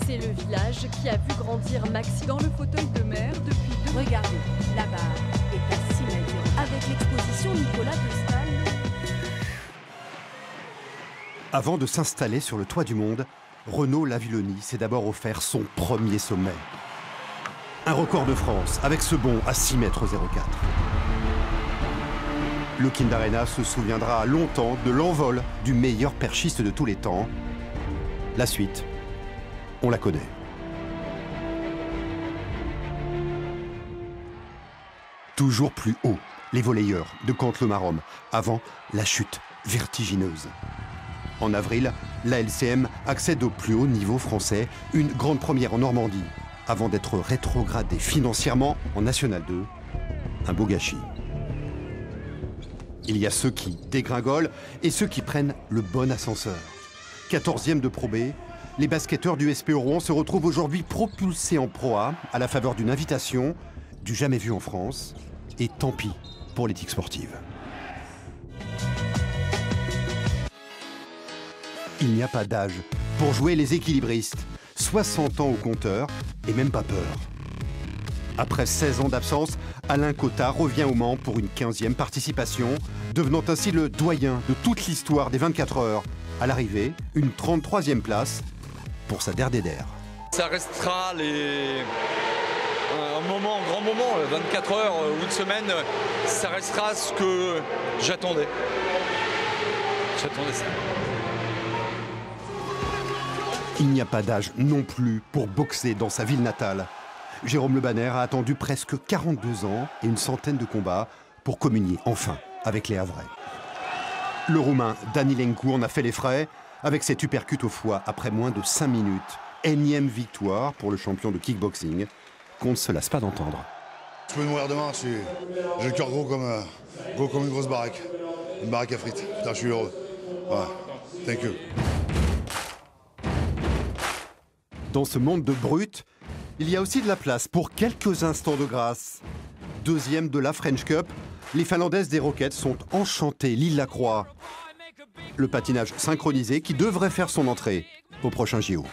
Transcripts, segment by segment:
C'est le village qui a vu grandir Maxime dans le fauteuil de mer depuis 2 ans. Regardez, la barre est à 6 mètres. Avec l'exposition Nicolas de Staël. Avant de s'installer sur le toit du monde, Renaud Lavillenie s'est d'abord offert son premier sommet. Un record de France avec ce bond à 6 mètres 04. Le Kind Arena se souviendra longtemps de l'envol du meilleur perchiste de tous les temps. La suite, on la connaît. Toujours plus haut, les volleyeurs de Cantes-le-Maromme, avant la chute vertigineuse. En avril, la LCM accède au plus haut niveau français, une grande première en Normandie, avant d'être rétrogradée financièrement en National 2. Un beau gâchis. Il y a ceux qui dégringolent et ceux qui prennent le bon ascenseur. 14e de Pro B, les basketteurs du SP Rouen se retrouvent aujourd'hui propulsés en Pro A à la faveur d'une invitation du jamais vu en France. Et tant pis pour l'éthique sportive. Il n'y a pas d'âge pour jouer les équilibristes. 60 ans au compteur et même pas peur. Après 16 ans d'absence, Alain Cotta revient au Mans pour une 15e participation, devenant ainsi le doyen de toute l'histoire des 24 heures. À l'arrivée, une 33e place pour sa der. Ça restera un grand moment, 24 heures ou une semaine, ça restera ce que j'attendais. J'attendais ça. Il n'y a pas d'âge non plus pour boxer dans sa ville natale. Jérôme Le Banner a attendu presque 42 ans et une centaine de combats pour communier enfin avec les Havrais. Le Roumain Danilencu en a fait les frais avec cet uppercut au foie après moins de 5 minutes. Énième victoire pour le champion de kickboxing qu'on ne se lasse pas d'entendre. Je peux mourir demain, j'ai le cœur gros comme une grosse baraque. Une baraque à frites. Putain, je suis heureux. Ouais, thank you. Dans ce monde de brutes, il y a aussi de la place pour quelques instants de grâce. 2e de la French Cup, les Finlandaises des Rockets sont enchantées l'Île-la-Croix. Le patinage synchronisé qui devrait faire son entrée au prochain JO.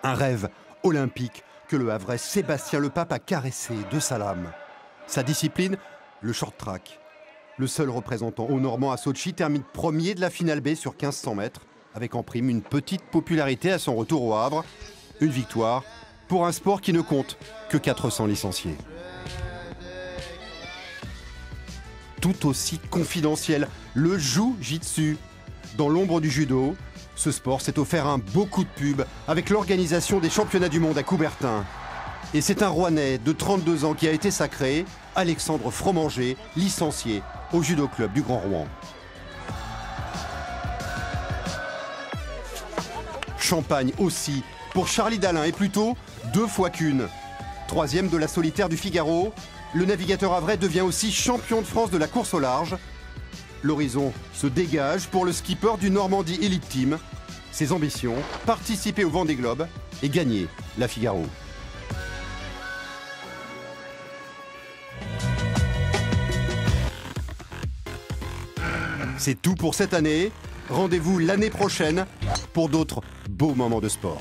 Un rêve olympique que le Havrais Sébastien Lepape a caressé de sa lame. Sa discipline, le short track. Le seul représentant au Normand à Sochi termine premier de la finale B sur 1500 mètres, avec en prime une petite popularité à son retour au Havre. Une victoire pour un sport qui ne compte que 400 licenciés. Tout aussi confidentiel, le Jiu-Jitsu. Dans l'ombre du judo, ce sport s'est offert un beau coup de pub avec l'organisation des championnats du monde à Coubertin. Et c'est un Rouennais de 32 ans qui a été sacré, Alexandre Fromanger, licencié au judo club du Grand Rouen. Champagne aussi pour Charlie Dalin et plutôt 2 fois qu'une. 3e de la solitaire du Figaro, le navigateur havrais devient aussi champion de France de la course au large. L'horizon se dégage pour le skipper du Normandie Elite Team. Ses ambitions, participer au Vendée Globe et gagner la Figaro. C'est tout pour cette année. Rendez-vous l'année prochaine pour d'autres beaux moments de sport.